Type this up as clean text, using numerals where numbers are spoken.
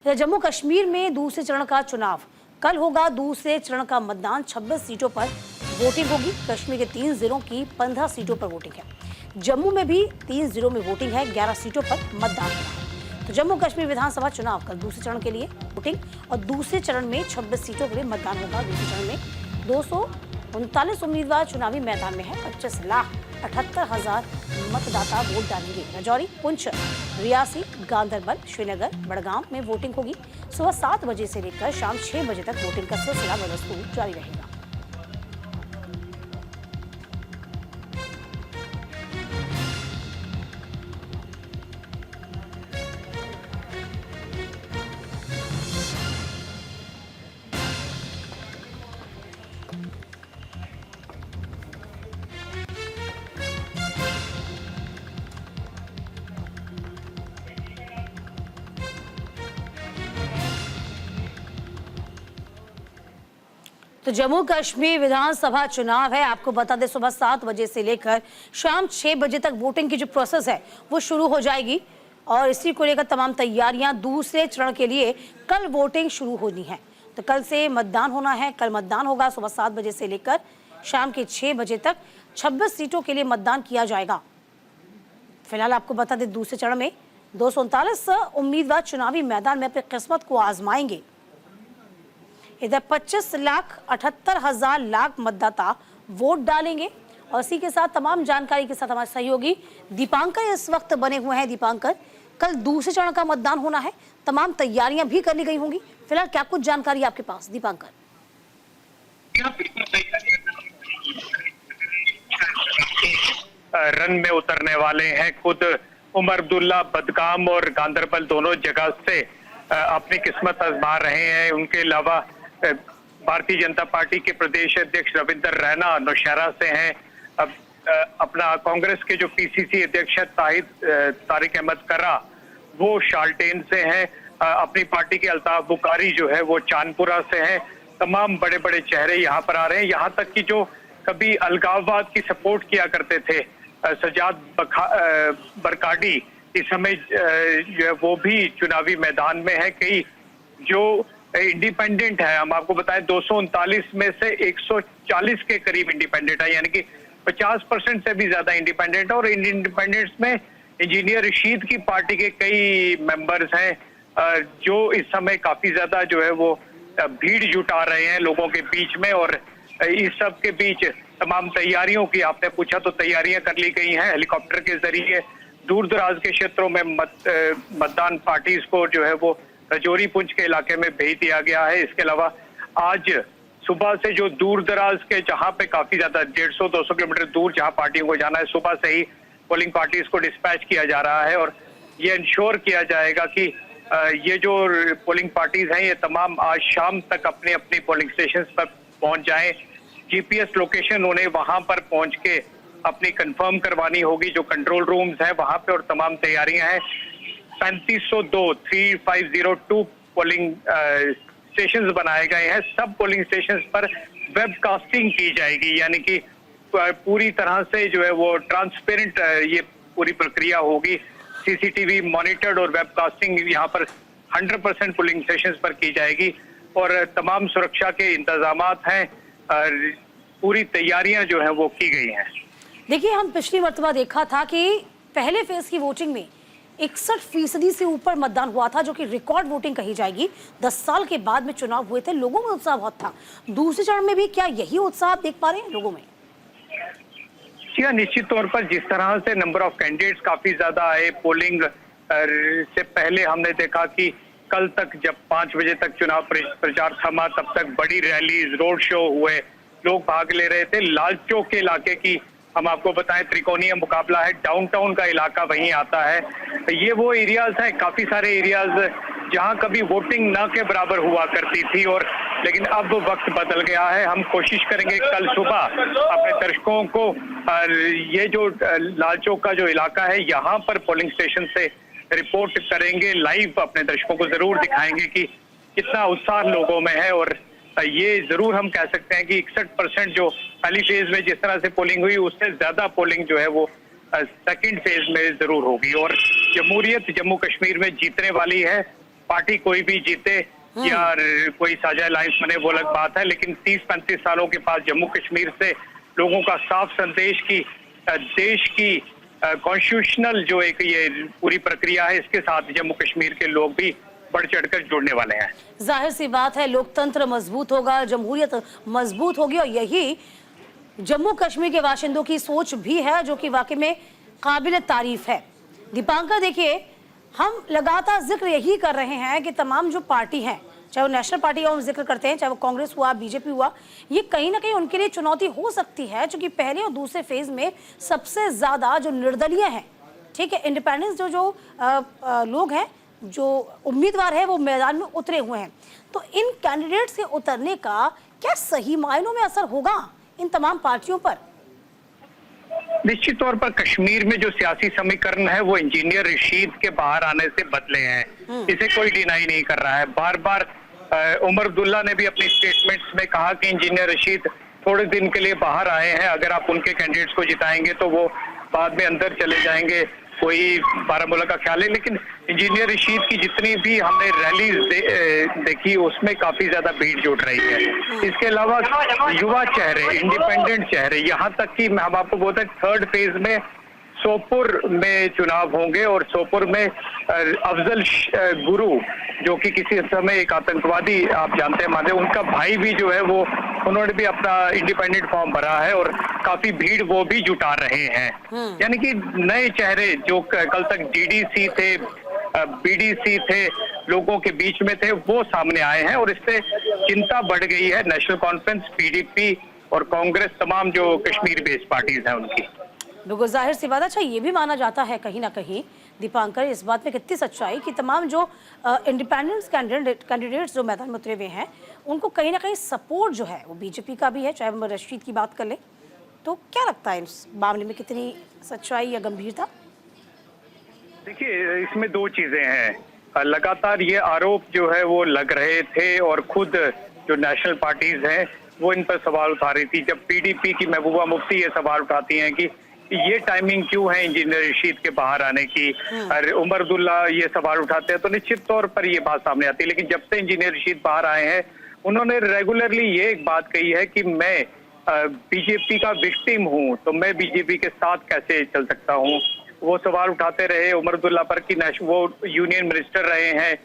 जम्मू कश्मीर में दूसरे चरण का चुनाव कल होगा। दूसरे चरण का मतदान 26 सीटों पर वोटिंग होगी। कश्मीर के 3 जिलों की 15 सीटों पर वोटिंग है। जम्मू में भी 3 जिलों में वोटिंग है। 11 सीटों पर मतदान होना है। तो जम्मू कश्मीर विधानसभा चुनाव कल दूसरे चरण के लिए वोटिंग और दूसरे चरण में 26 सीटों के लिए मतदान होगा। दूसरे चरण में 239 उम्मीदवार चुनावी मैदान में है। 25,78,000 मतदाता वोट डालेंगे। राजौरी, पुंछ, रियासी, गांधरबल, श्रीनगर, बड़गाम में वोटिंग होगी। सुबह 7 बजे से लेकर शाम 6 बजे तक वोटिंग का सिलसिला बदस्तूर जारी रहेगा। तो जम्मू कश्मीर विधानसभा चुनाव है। आपको बता दें, सुबह 7 बजे से लेकर शाम 6 बजे तक वोटिंग की जो प्रोसेस है वो शुरू हो जाएगी और इसी को लेकर तमाम तैयारियां दूसरे चरण के लिए कल वोटिंग शुरू होनी है। तो कल से मतदान होना है। कल मतदान होगा सुबह 7 बजे से लेकर शाम के 6 बजे तक। 26 सीटों के लिए मतदान किया जाएगा। फिलहाल आपको बता दें, दूसरे चरण में 239 उम्मीदवार चुनावी मैदान में अपनी किस्मत को आजमाएंगे। इधर 25,78,000 मतदाता वोट डालेंगे और इसी के साथ तमाम जानकारी के साथ हमारे सहयोगी दीपांकर इस वक्त बने हुए हैं। दीपांकर, कल दूसरे चरण का मतदान होना है, तमाम तैयारियां भी कर ली गई होंगी। फिलहाल क्या कुछ जानकारी आपके पास, दीपांकर? रन में उतरने वाले हैं। खुद उमर अब्दुल्ला बदगाम और गांधरबल दोनों जगह से अपनी किस्मत आजमा रहे हैं। उनके अलावा भारतीय जनता पार्टी के प्रदेश अध्यक्ष रविंदर रैना नौशहरा से हैं। अब अपना कांग्रेस के जो पीसीसी अध्यक्ष है तारिक अहमद कर्रा, वो शालटेन से हैं। अपनी पार्टी के अल्ताफ बुखारी जो है वो चांदपुरा से हैं। तमाम बड़े बड़े चेहरे यहाँ पर आ रहे हैं। यहाँ तक कि जो कभी अलगाववाद की सपोर्ट किया करते थे सजाद बरकाडी, इस समय जो है वो भी चुनावी मैदान में है। कई जो इंडिपेंडेंट है, हम आपको बताएं 239 में से 140 के करीब इंडिपेंडेंट है, यानी कि 50% से भी ज्यादा इंडिपेंडेंट है। और इन इंडिपेंडेंट्स में इंजीनियर रशीद की पार्टी के कई मेंबर्स हैं जो इस समय काफी ज्यादा जो है वो भीड़ जुटा रहे हैं लोगों के बीच में। और इस सब के बीच तमाम तैयारियों की आपने पूछा तो तैयारियां कर ली गई हैं। हेलीकॉप्टर के जरिए दूर दराज के क्षेत्रों में मतदान पार्टीज को जो है वो राजौरी, पुंछ के इलाके में भेज दिया गया है। इसके अलावा आज सुबह से जो दूर दराज के जहां पे काफी ज्यादा 150-200 किलोमीटर दूर जहां पार्टियों को जाना है, सुबह से ही पोलिंग पार्टीज को डिस्पैच किया जा रहा है। और ये इंश्योर किया जाएगा कि ये जो पोलिंग पार्टीज हैं ये तमाम आज शाम तक अपने अपनी पोलिंग स्टेशन पर पहुंच जाएं। जीपीएस लोकेशन उन्हें वहां पर पहुंच के अपनी कंफर्म करवानी होगी, जो कंट्रोल रूम्स हैं वहां पे, और तमाम तैयारियां हैं। 3502 पोलिंग स्टेशंस बनाए गए हैं। सब पोलिंग स्टेशंस पर वेबकास्टिंग की जाएगी, यानी कि पूरी तरह से जो है वो ट्रांसपेरेंट ये पूरी प्रक्रिया होगी। सीसीटीवी मॉनिटर्ड और वेबकास्टिंग यहाँ पर 100% पोलिंग स्टेशंस पर की जाएगी और तमाम सुरक्षा के इंतजामात हैं। पूरी तैयारियां जो है वो की गई हैं। देखिए, हम पिछली मर्तबा देखा था कि पहले फेज की वोटिंग में 61% से ऊपर मतदान हुआ था, जो कि रिकॉर्ड वोटिंग कही जाएगी। 10 साल के बाद में चुनाव हुए थे, लोगों में उत्साह बहुत था। दूसरे चरण में भी क्या यही उत्साह देख पा रहे हैं लोगों में? जी हाँ, निश्चित तौर पर जिस तरह से नंबर ऑफ कैंडिडेट्स काफी ज्यादा आए पोलिंग से पहले, हमने देखा कि कल तक जब 5 बजे तक चुनाव प्रचार थमा, तब तक बड़ी रैलीज, रोड शो हुए, लोग भाग ले रहे थे। लाल चौक के इलाके की हम आपको बताएं त्रिकोणीय मुकाबला है। डाउनटाउन का इलाका वहीं आता है। ये वो एरियाज हैं, काफी सारे एरियाज जहां कभी वोटिंग न के बराबर हुआ करती थी, और लेकिन अब वक्त बदल गया है। हम कोशिश करेंगे कल सुबह अपने दर्शकों को ये जो लाल चौक का जो इलाका है यहाँ पर पोलिंग स्टेशन से रिपोर्ट करेंगे। लाइव अपने दर्शकों को जरूर दिखाएंगे कि कितना उत्साह लोगों में है। और ये जरूर हम कह सकते हैं कि 61% जो पहली फेज में जिस तरह से पोलिंग हुई, उससे ज्यादा पोलिंग जो है वो सेकंड फेज में जरूर होगी और जमहूरियत जम्मू कश्मीर में जीतने वाली है पार्टी कोई भी जीते या कोई साझा अलायंस बने वो अलग बात है, लेकिन 30-35 सालों के पास जम्मू कश्मीर से लोगों का साफ संदेश की देश की कॉन्स्टिट्यूशनल जो एक ये पूरी प्रक्रिया है, इसके साथ जम्मू कश्मीर के लोग भी बढ़ चढ़कर जुड़ने वाले हैं। जाहिर सी बात है, लोकतंत्र मजबूत होगा, जमहूरियत मजबूत होगी, और यही जम्मू कश्मीर के बाशिंदों की सोच भी है, जो कि वाकई में काबिल तारीफ है। दीपांकर, देखिए, हम लगातार जिक्र यही कर रहे हैं कि तमाम जो पार्टी हैं, चाहे वो नेशनल पार्टी का हम जिक्र करते हैं, चाहे वो कांग्रेस हुआ, बीजेपी हुआ, ये कहीं ना कहीं उनके लिए चुनौती हो सकती है, क्योंकि पहले और दूसरे फेज में सबसे ज्यादा जो निर्दलीय हैं, ठीक है, इंडिपेंडेंस जो लोग हैं, जो उम्मीदवार है, वो मैदान में उतरे हुए हैं। तो इन कैंडिडेट से उतरने का क्या सही मायनों में असर होगा इन तमाम पार्टियों पर? निश्चित तौर पर कश्मीर में जो सियासी समीकरण है वो इंजीनियर रशीद के बाहर आने से बदले हैं, इसे कोई डिनाई नहीं कर रहा है। बार बार उमर अब्दुल्ला ने भी अपनी स्टेटमेंट्स में कहा कि इंजीनियर रशीद थोड़े दिन के लिए बाहर आए हैं, अगर आप उनके कैंडिडेट्स को जिताएंगे तो वो बाद में अंदर चले जाएंगे, कोई बारामूला का ख्याल है। लेकिन इंजीनियर रशीद की जितनी भी हमने रैलीज देखी, उसमें काफी ज्यादा भीड़ जुट रही है। इसके अलावा युवा चेहरे, इंडिपेंडेंट चेहरे, यहाँ तक कि हम आपको बोलते हैं 3rd फेज में सोपुर में चुनाव होंगे, और सोपुर में अफजल गुरु, जो कि किसी समय एक आतंकवादी आप जानते हैं माने, उनका भाई भी जो है वो उन्होंने भी अपना इंडिपेंडेंट फॉर्म भरा है, और काफी भीड़ वो भी जुटा रहे हैं। यानी कि नए चेहरे जो कल तक डीडीसी थे, बीडीसी थे, लोगों के बीच में थे, वो सामने आए हैं, और इससे चिंता बढ़ गई है नेशनल कॉन्फ्रेंस, पीडीपी और कांग्रेस, तमाम जो कश्मीर बेस्ड पार्टीज हैं उनकी। बिल्कुल जाहिर सी बात है। अच्छा, ये भी माना जाता है कहीं ना कहीं, दीपांकर, इस बात में कितनी सच्चाई कि तमाम जो इंडिपेंडेंस कैंडिडेट्स जो मैदान में उतरे हुए हैं, उनको कहीं ना कहीं सपोर्ट जो है वो बीजेपी का भी है, चाहे हम रशीद की बात कर लें। तो क्या लगता है इस मामले में कितनी सच्चाई या गंभीरता? देखिए, इसमें 2 चीजें हैं। लगातार ये आरोप जो है वो लग रहे थे, और खुद जो नेशनल पार्टीज हैं वो इन पर सवाल उठा रही थी। जब पीडीपी की महबूबा मुफ्ती ये सवाल उठाती हैं कि ये टाइमिंग क्यों है इंजीनियर रशीद के बाहर आने की, और उमर अब्दुल्ला ये सवाल उठाते हैं, तो निश्चित तौर पर ये बात सामने आती है। लेकिन जब से इंजीनियर रशीद बाहर आए हैं, उन्होंने रेगुलरली ये एक बात कही है कि मैं बीजेपी का विक्टिम हूँ, तो मैं बीजेपी के साथ कैसे चल सकता हूँ। वो सवाल उठाते रहे उमर अब्दुल्ला पर कि वो यूनियन मिनिस्टर रहे हैं,